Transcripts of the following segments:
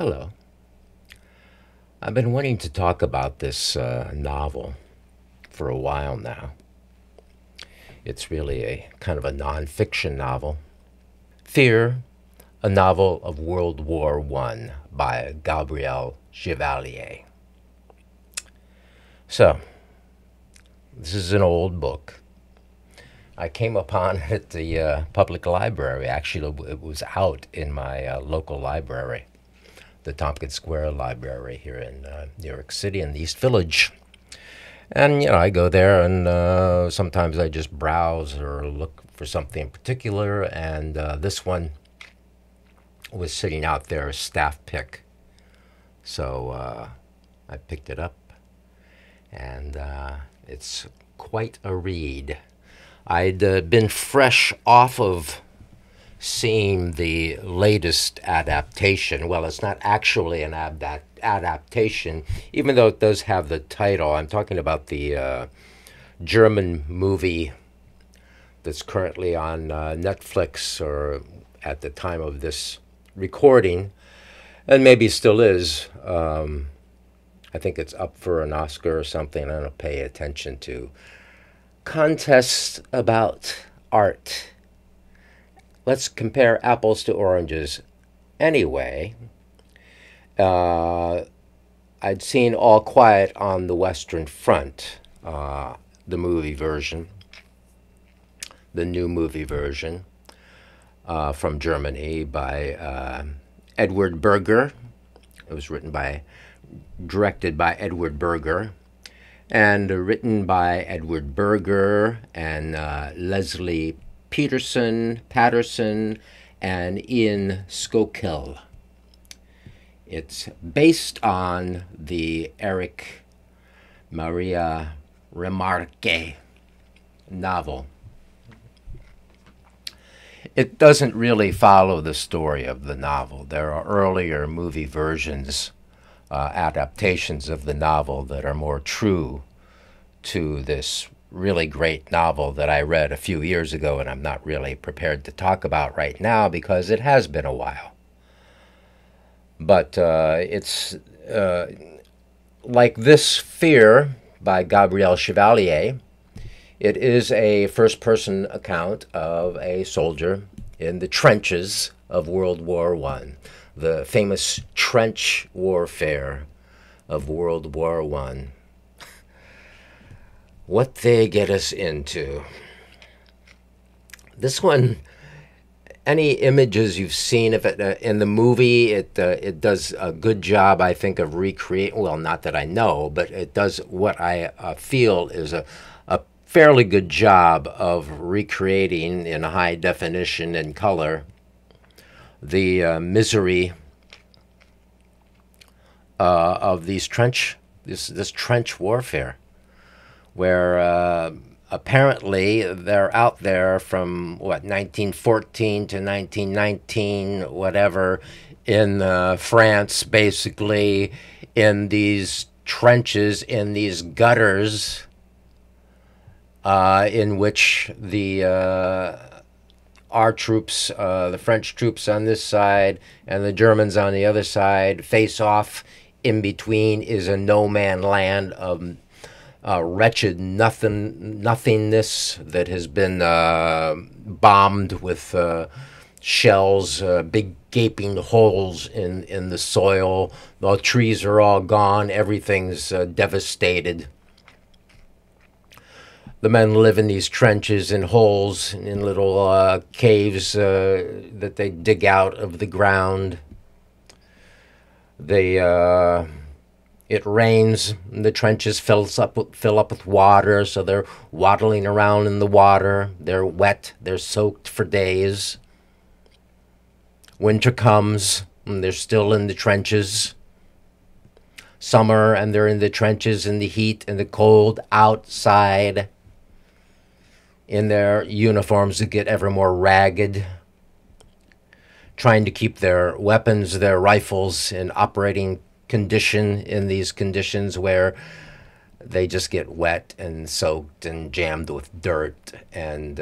Hello. I've been wanting to talk about this novel for a while now. It's really a kind of a nonfiction novel. Fear, a novel of World War I by Gabriel Chevallier. So, this is an old book. I came upon it at the public library. Actually, it was out in my local library, the Tompkins Square Library here in New York City in the East Village. And, I go there and sometimes I just browse or look for something in particular. And this one was sitting out there, a staff pick. So I picked it up and it's quite a read. I'd been fresh off of seeing the latest adaptation. Well, it's not actually an adaptation, even though it does have the title. I'm talking about the German movie that's currently on Netflix, or at the time of this recording, and maybe still is. I think it's up for an Oscar or something. I don't pay attention to contests about art. Let's compare apples to oranges. Anyway, I'd seen All Quiet on the Western Front, the movie version, the new movie version from Germany by Edward Berger. It was directed by Edward Berger, and written by Edward Berger and Leslie Patterson, and Ian Skokel. It's based on the Eric Maria Remarque novel. It doesn't really follow the story of the novel. There are earlier movie versions, adaptations of the novel that are more true to this really great novel that I read a few years ago, and I'm not really prepared to talk about right now because it has been a while. But it's like this Fear by Gabriel Chevallier. It is a first-person account of a soldier in the trenches of World War I, the famous trench warfare of World War I. What they get us into. This one, any images you've seen of it in the movie, it does a good job, I think, of recreating. Well, not that I know, but it does what I feel is a fairly good job of recreating in high definition and color the misery of this trench warfare, where apparently they're out there from 1914 to 1919, whatever, in France, basically in these trenches, in these gutters, in which our troops, the French troops on this side and the Germans on the other side, face off. In between is a no-man land of wretched nothingness that has been bombed with shells, big gaping holes in the soil. The trees are all gone. Everything's devastated. The men live in these trenches, in holes, in little caves that they dig out of the ground. It rains, and the trenches fill up with water, so they're waddling around in the water. They're wet, they're soaked for days. Winter comes, and they're still in the trenches. Summer, and they're in the trenches in the heat and the cold outside, in their uniforms that get ever more ragged, trying to keep their weapons, their rifles, in operating condition in these conditions where they just get wet and soaked and jammed with dirt and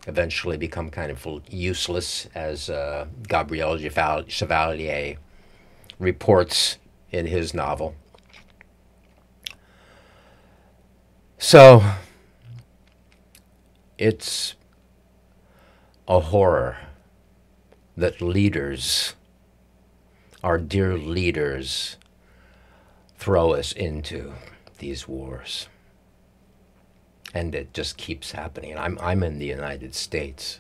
eventually become kind of useless, as Gabriel Chevallier reports in his novel. So it's a horror that leaders, our dear leaders, throw us into these wars. And it just keeps happening. I'm in the United States.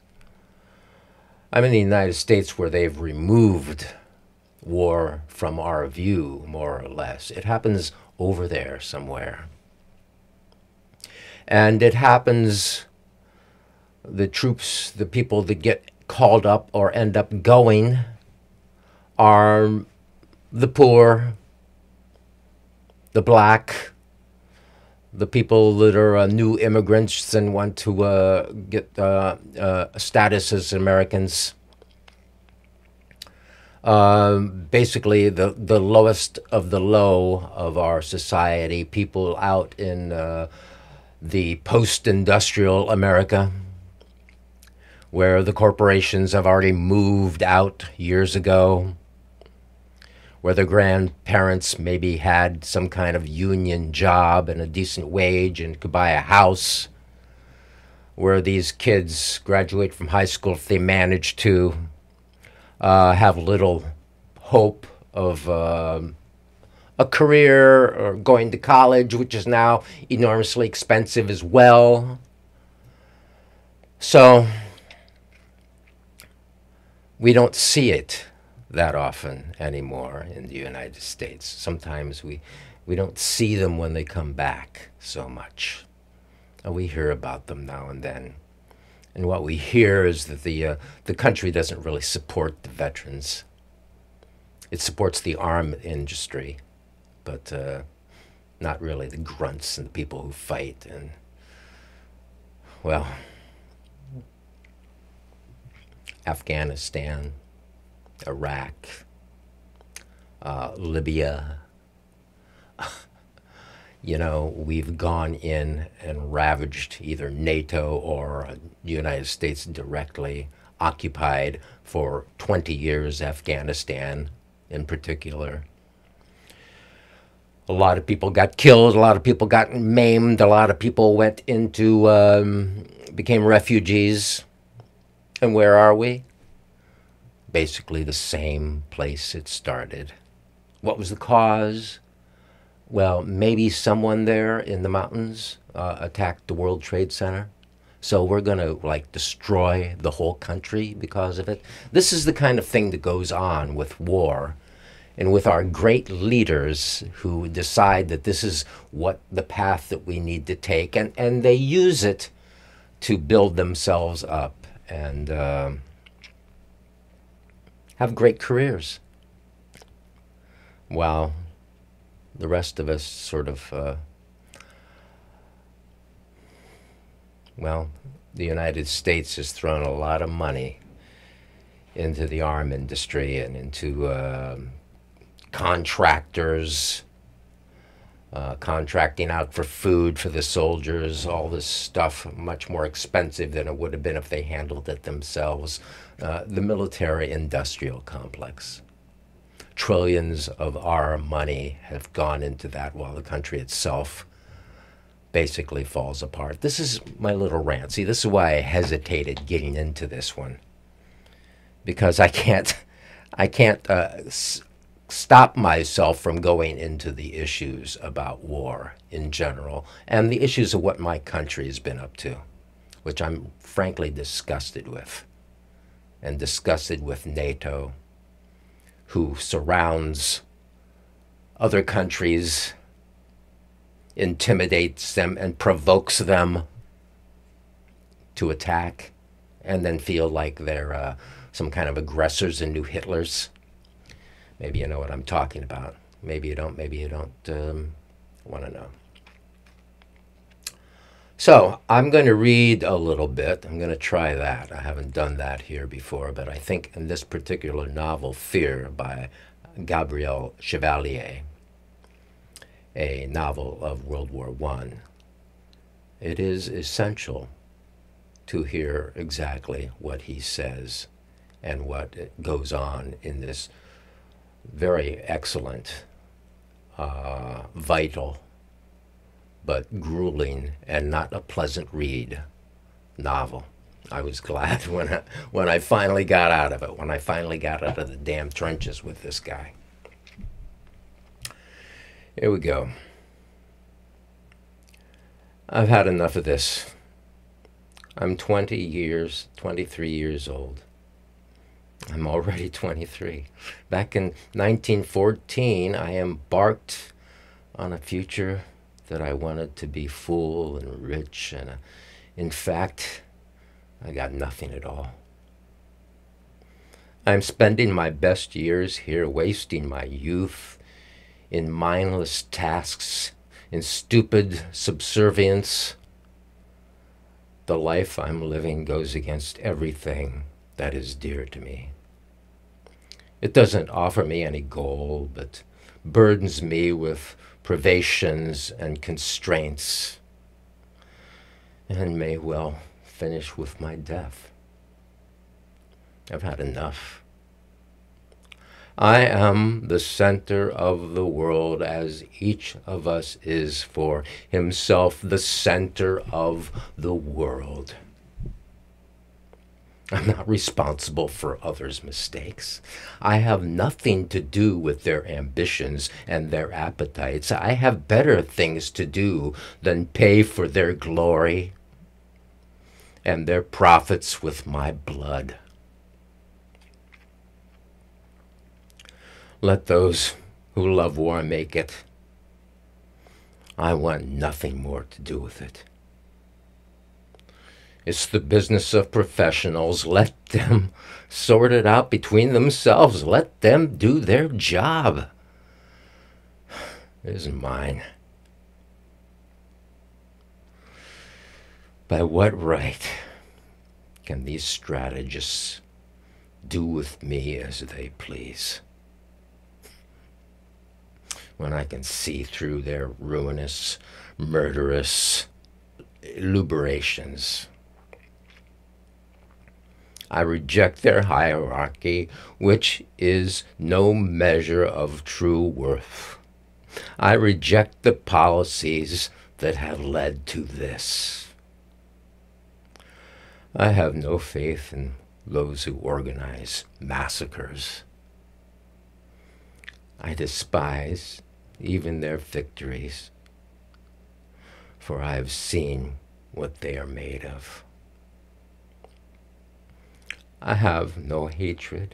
I'm in the United States where they've removed war from our view, more or less. It happens over there somewhere. And it happens, the troops, the people that get called up or end up going are the poor, the black, the people that are new immigrants and want to get status as Americans. Basically, the lowest of the low of our society, people out in the post-industrial America, where the corporations have already moved out years ago, where the grandparents maybe had some kind of union job and a decent wage and could buy a house, where these kids graduate from high school if they manage to, have little hope of a career or going to college, which is now enormously expensive as well. So we don't see it that often anymore in the United States. Sometimes we don't see them when they come back so much. We hear about them now and then. And what we hear is that the country doesn't really support the veterans. It supports the arm industry, but not really the grunts and the people who fight. And, well, Afghanistan, Iraq, Libya. You know, we've gone in and ravaged either NATO or the United States directly, occupied for 20 years Afghanistan in particular. A lot of people got killed, a lot of people got maimed, a lot of people went into, became refugees. And where are we? Basically the same place it started. What was the cause? Well, maybe someone there in the mountains attacked the World Trade Center. So we're going to, destroy the whole country because of it. This is the kind of thing that goes on with war and with our great leaders who decide that this is what the path that we need to take. And they use it to build themselves up and have great careers. While the rest of us sort of, the United States has thrown a lot of money into the arm industry and into contractors, contracting out for food for the soldiers, all this stuff, much more expensive than it would have been if they handled it themselves. The military-industrial complex. Trillions of our money have gone into that while the country itself basically falls apart. This is my little rant. See, this is why I hesitated getting into this one. Because I can't stop myself from going into the issues about war in general and the issues of what my country has been up to, which I'm frankly disgusted with. And disgusted with NATO, who surrounds other countries, intimidates them, and provokes them to attack, and then feel like they're some kind of aggressors and new Hitlers. Maybe you know what I'm talking about. Maybe you don't want to know. So I'm going to read a little bit. I'm going to try that. I haven't done that here before, but I think in this particular novel, Fear, by Gabriel Chevallier, a novel of World War I, it is essential to hear exactly what he says and what goes on in this very excellent, vital, but grueling and not a pleasant read novel. I was glad when I finally got out of it, when I finally got out of the damn trenches with this guy. Here we go. I've had enough of this. I'm 23 years old. I'm already 23. Back in 1914, I embarked on a future that I wanted to be full and rich, and in fact, I got nothing at all. I'm spending my best years here, wasting my youth in mindless tasks, in stupid subservience. The life I'm living goes against everything that is dear to me. It doesn't offer me any goal, but burdens me with privations and constraints, and may well finish with my death. I've had enough. I am the center of the world, as each of us is for himself the center of the world. I'm not responsible for others' mistakes. I have nothing to do with their ambitions and their appetites. I have better things to do than pay for their glory and their profits with my blood. Let those who love war make it. I want nothing more to do with it. It's the business of professionals. Let them sort it out between themselves. Let them do their job. It isn't mine. By what right can these strategists do with me as they please, when I can see through their ruinous, murderous lucubrations? I reject their hierarchy, which is no measure of true worth. I reject the policies that have led to this. I have no faith in those who organize massacres. I despise even their victories, for I have seen what they are made of. I have no hatred.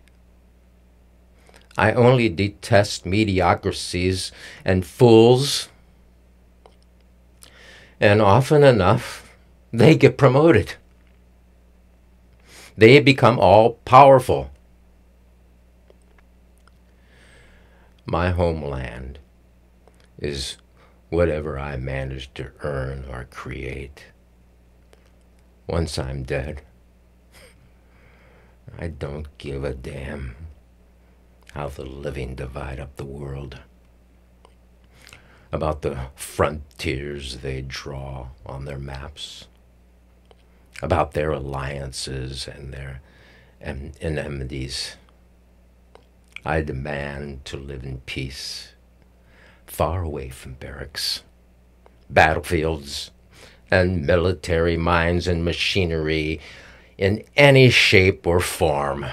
I only detest mediocrities and fools, and often enough, they get promoted. They become all-powerful. My homeland is whatever I manage to earn or create. Once I'm dead, I don't give a damn how the living divide up the world, about the frontiers they draw on their maps, about their alliances and their enmities. I demand to live in peace, far away from barracks, battlefields, and military mines and machinery in any shape or form.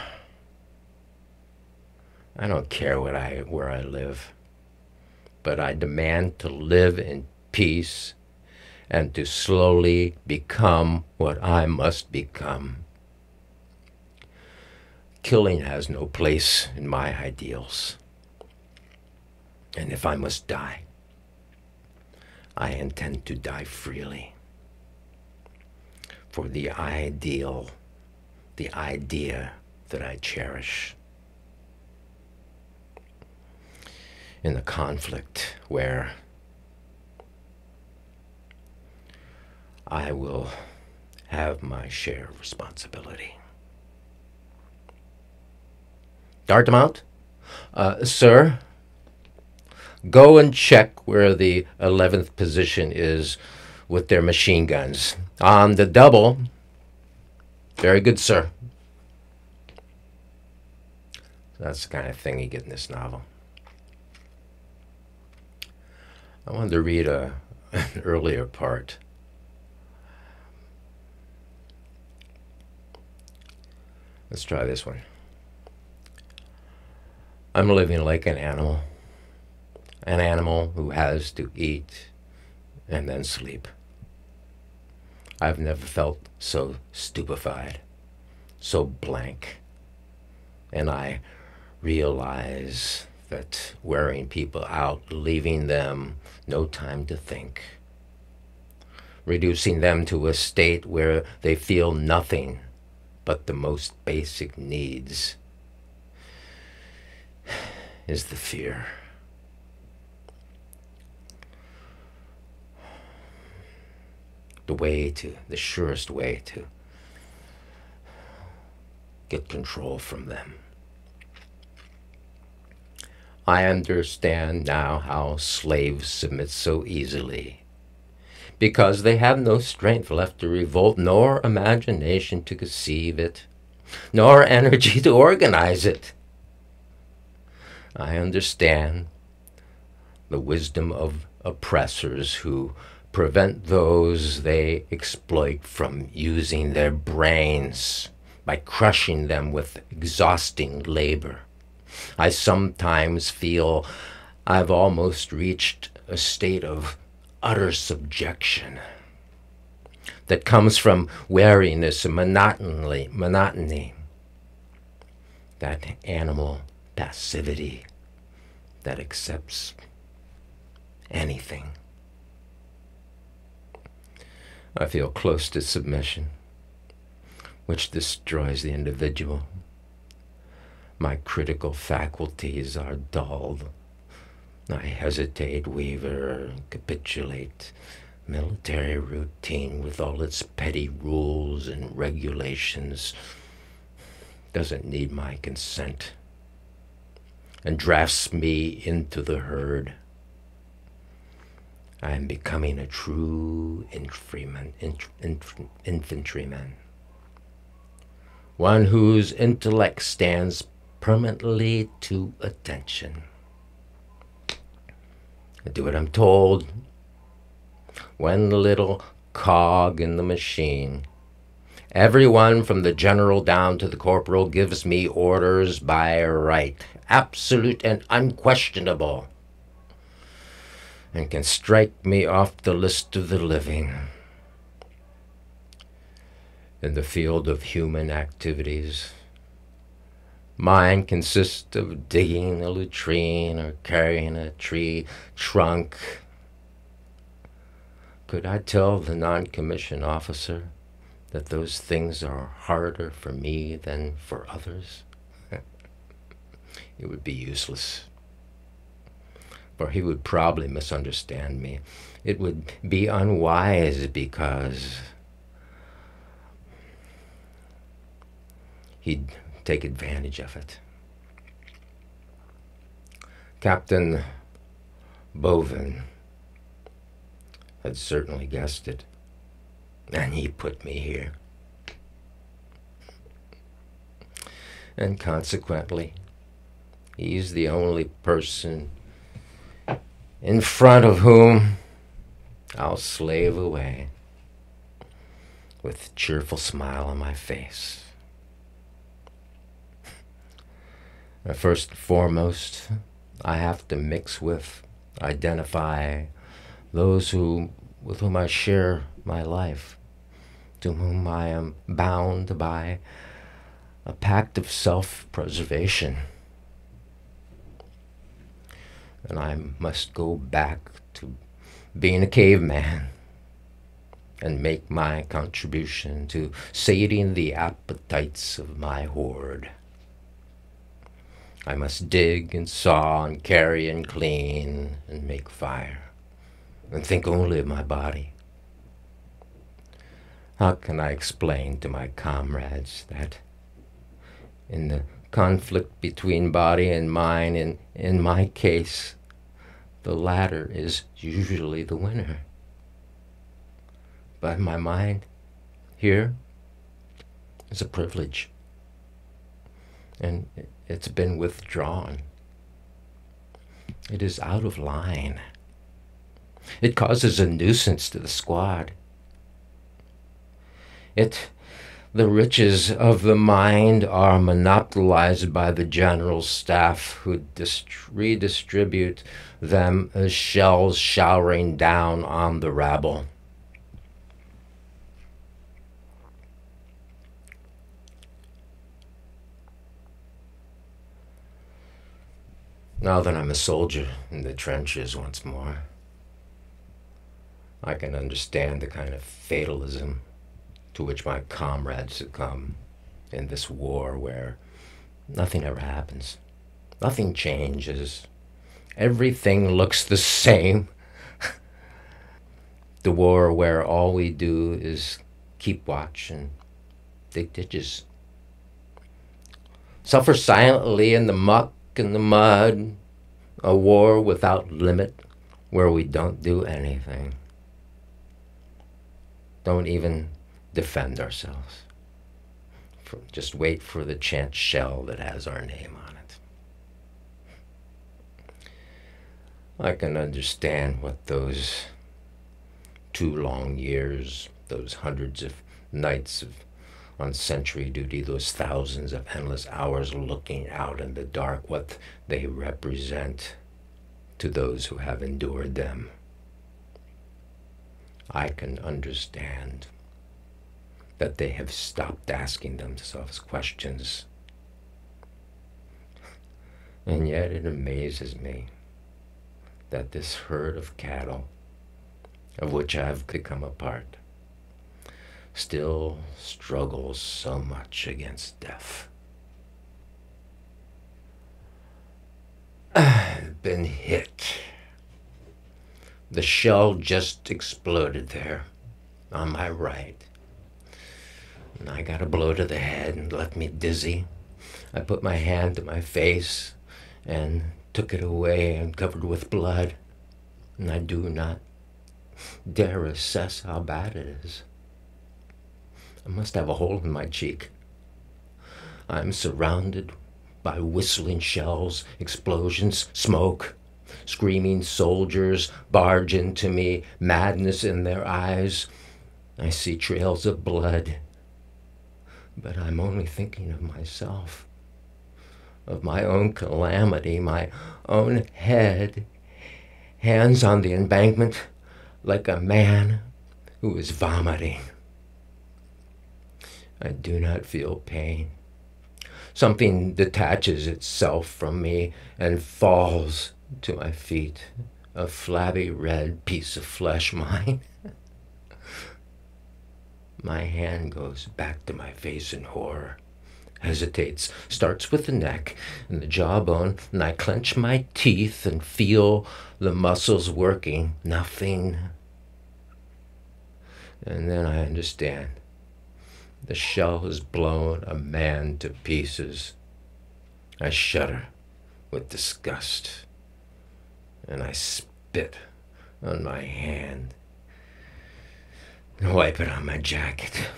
I don't care where I live, but I demand to live in peace and to slowly become what I must become. Killing has no place in my ideals. And if I must die, I intend to die freely. For the ideal, the idea that I cherish. In a conflict where I will have my share of responsibility. Dartmouth? Sir, go and check where the 11th position is with their machine guns. On the double. Very good, sir. That's the kind of thing you get in this novel. I wanted to read an earlier part. Let's try this one. I'm living like an animal who has to eat and then sleep. I've never felt so stupefied, so blank. And I realize that wearing people out, leaving them no time to think, reducing them to a state where they feel nothing but the most basic needs, is the fear. The surest way to get control from them. I understand now how slaves submit so easily, because they have no strength left to revolt, nor imagination to conceive it, nor energy to organize it. I understand the wisdom of oppressors who prevent those they exploit from using their brains by crushing them with exhausting labor. I sometimes feel I've almost reached a state of utter subjection that comes from weariness and monotony, that animal passivity that accepts anything. I feel close to submission, which destroys the individual. My critical faculties are dulled. I hesitate, waver, capitulate. Military routine with all its petty rules and regulations doesn't need my consent and drafts me into the herd. I am becoming a true infantryman, one whose intellect stands permanently to attention. I do what I'm told. One little cog in the machine. Everyone from the general down to the corporal gives me orders by right, absolute and unquestionable, and can strike me off the list of the living. In the field of human activities, mine consists of digging a latrine or carrying a tree trunk. Could I tell the non-commissioned officer that those things are harder for me than for others? It would be useless, for he would probably misunderstand me. It would be unwise because he'd take advantage of it. Captain Bovin had certainly guessed it, and he put me here. And consequently, he's the only person in front of whom I'll slave away with a cheerful smile on my face. First and foremost, I have to mix with, identify those with whom I share my life, to whom I am bound by a pact of self-preservation. And I must go back to being a caveman and make my contribution to sating the appetites of my horde. I must dig and saw and carry and clean and make fire and think only of my body. How can I explain to my comrades that in the conflict between body and mind, in my case, the latter is usually the winner? But my mind here is a privilege. and it's been withdrawn. It is out of line. It causes a nuisance to the squad. The riches of the mind are monopolized by the general staff, who redistribute them as shells showering down on the rabble. Now that I'm a soldier in the trenches once more, I can understand the kind of fatalism to which my comrades succumb in this war where nothing ever happens. Nothing changes. Everything looks the same. The war where all we do is keep watch and dig ditches. Suffer silently in the muck and the mud. A war without limit where we don't do anything. Don't even defend ourselves. Just wait for the chance shell that has our name on it. I can understand what those 2 long years, those hundreds of nights on sentry duty, those thousands of endless hours looking out in the dark, what they represent to those who have endured them. I can understand that they have stopped asking themselves questions. And yet it amazes me that this herd of cattle, of which I've become a part, still struggles so much against death. I've been hit. The shell just exploded there on my right. And I got a blow to the head and left me dizzy. I put my hand to my face and took it away and covered with blood. And I do not dare assess how bad it is. I must have a hole in my cheek. I'm surrounded by whistling shells, explosions, smoke. Screaming soldiers barge into me, madness in their eyes. I see trails of blood. But I'm only thinking of myself, of my own calamity, my own head, hands on the embankment like a man who is vomiting. I do not feel pain. Something detaches itself from me and falls to my feet, a flabby red piece of flesh, mine. My hand goes back to my face in horror, hesitates, starts with the neck and the jawbone, and I clench my teeth and feel the muscles working. Nothing. And then I understand. The shell has blown a man to pieces. I shudder with disgust, and I spit on my hand and wipe it on my jacket.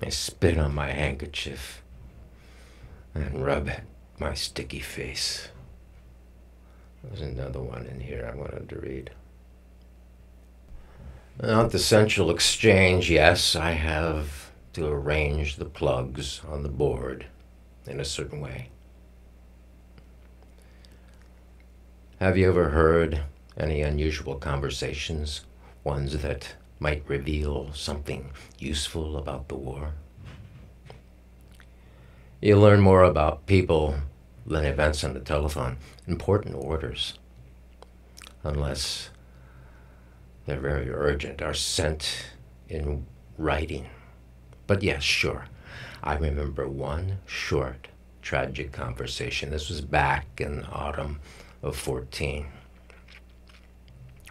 I spit on my handkerchief and rub at my sticky face. There's another one in here I wanted to read. At the Central Exchange, yes, I have to arrange the plugs on the board in a certain way. Have you ever heard any unusual conversations, ones that might reveal something useful about the war? You learn more about people than events on the telephone, important orders, unless they're very urgent, are sent in writing. But yes, sure, I remember one short, tragic conversation. This was back in autumn of 14.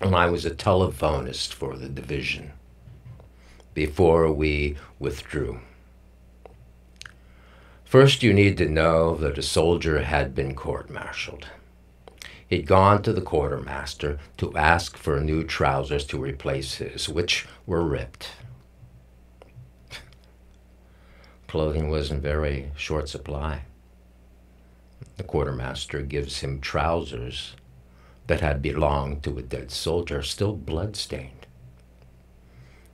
And I was a telephonist for the division before we withdrew. First, you need to know that a soldier had been court-martialed. He'd gone to the quartermaster to ask for new trousers to replace his, which were ripped. Clothing was in very short supply. The quartermaster gives him trousers that had belonged to a dead soldier, still blood-stained.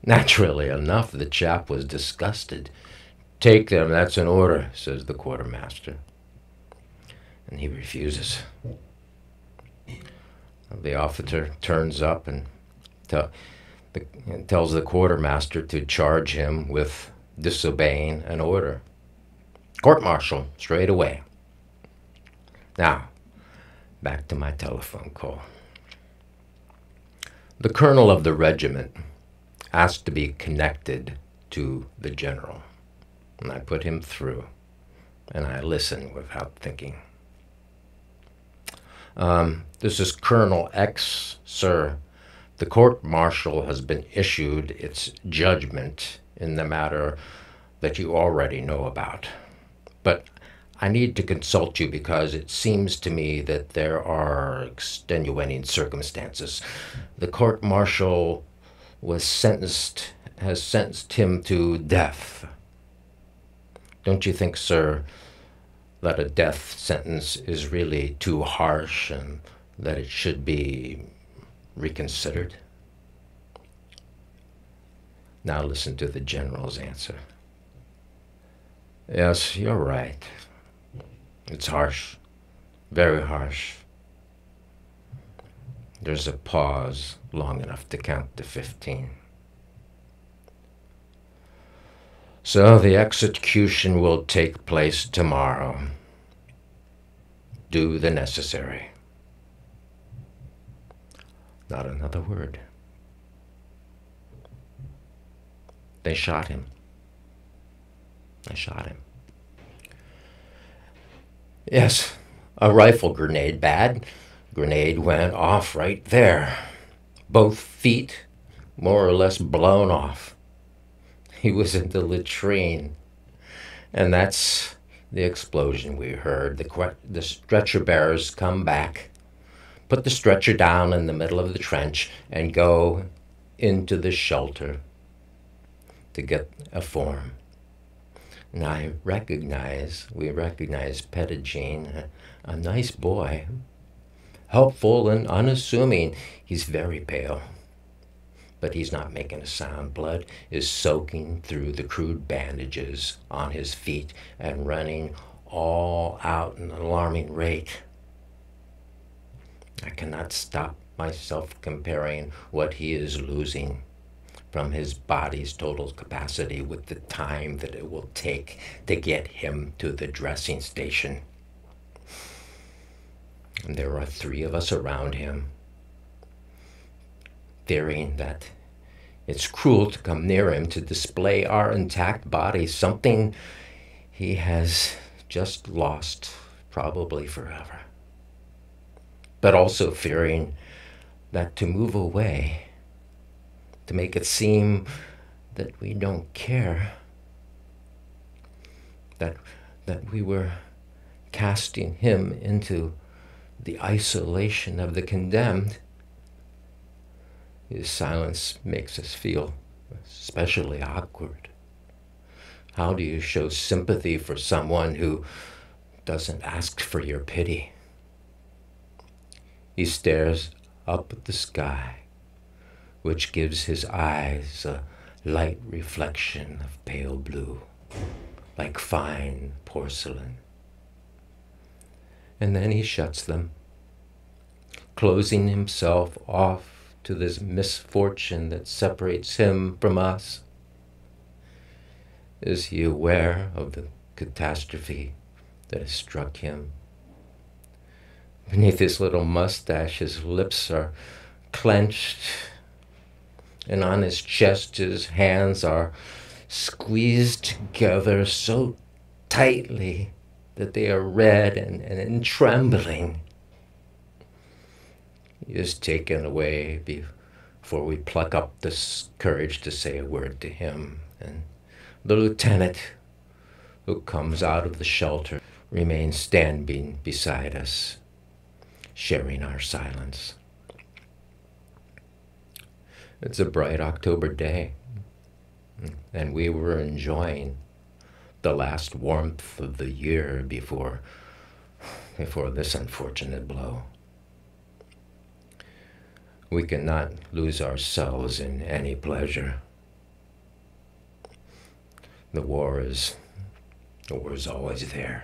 Naturally enough, the chap was disgusted. "Take them, that's an order," says the quartermaster. And he refuses. The officer turns up and tells the quartermaster to charge him with disobeying an order. Court-martial, straight away. Now, back to my telephone call. The colonel of the regiment asked to be connected to the general. And I put him through, and I listened without thinking. This is Colonel X, sir. The court-martial has been issued its judgment in the matter that you already know about. But I need to consult you because it seems to me that there are extenuating circumstances. The court-martial has sentenced him to death. Don't you think, sir, that a death sentence is really too harsh and that it should be reconsidered? Now listen to the general's answer. Yes, you're right. It's harsh, very harsh. There's a pause long enough to count to 15. So the execution will take place tomorrow. Do the necessary. Not another word. They shot him. I shot him. Yes, a rifle grenade, bad. Grenade went off right there. Both feet more or less blown off. He was in the latrine. And that's the explosion we heard. The stretcher bearers come back, put the stretcher down in the middle of the trench, and go into the shelter to get a form. And we recognize Pettigene, a nice boy, helpful and unassuming. He's very pale, but he's not making a sound. Blood is soaking through the crude bandages on his feet and running all out at an alarming rate. I cannot stop myself comparing what he is losing from his body's total capacity with the time that it will take to get him to the dressing station. And there are 3 of us around him, fearing that it's cruel to come near him to display our intact body, something he has just lost, probably forever. But also fearing that to move away, to make it seem that we don't care, that we were casting him into the isolation of the condemned. His silence makes us feel especially awkward. How do you show sympathy for someone who doesn't ask for your pity? He stares up at the sky, which gives his eyes a light reflection of pale blue, like fine porcelain. And then he shuts them, closing himself off to this misfortune that separates him from us. Is he aware of the catastrophe that has struck him? Beneath his little mustache, his lips are clenched, and on his chest, his hands are squeezed together so tightly that they are red and trembling. He is taken away before we pluck up this courage to say a word to him. And the lieutenant, who comes out of the shelter, remains standing beside us, sharing our silence. It's a bright October day, and we were enjoying the last warmth of the year before this unfortunate blow. We cannot lose ourselves in any pleasure. The war is always there.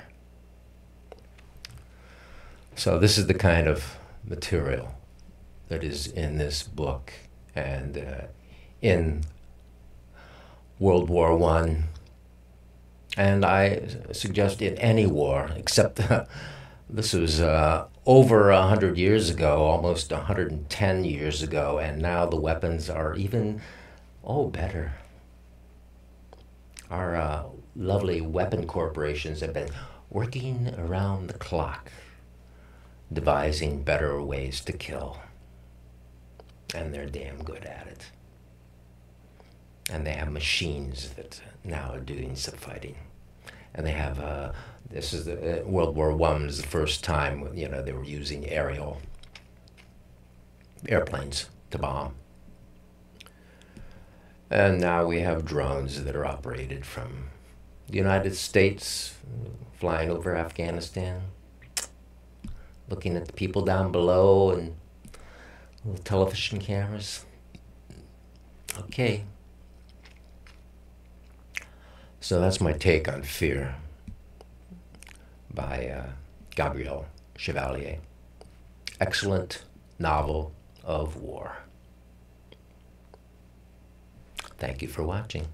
So this is the kind of material that is in this book and in World War I, and I suggest in any war, except this was over 100 years ago, almost 110 years ago, and now the weapons are even, better. Our lovely weapon corporations have been working around the clock, devising better ways to kill. And they're damn good at it. And they have machines that now are doing some fighting. And they have, this is the, World War I was the first time, they were using airplanes to bomb. And now we have drones that are operated from the United States, flying over Afghanistan, looking at the people down below and little television cameras. Okay. So that's my take on Fear by Gabriel Chevallier. Excellent novel of war. Thank you for watching.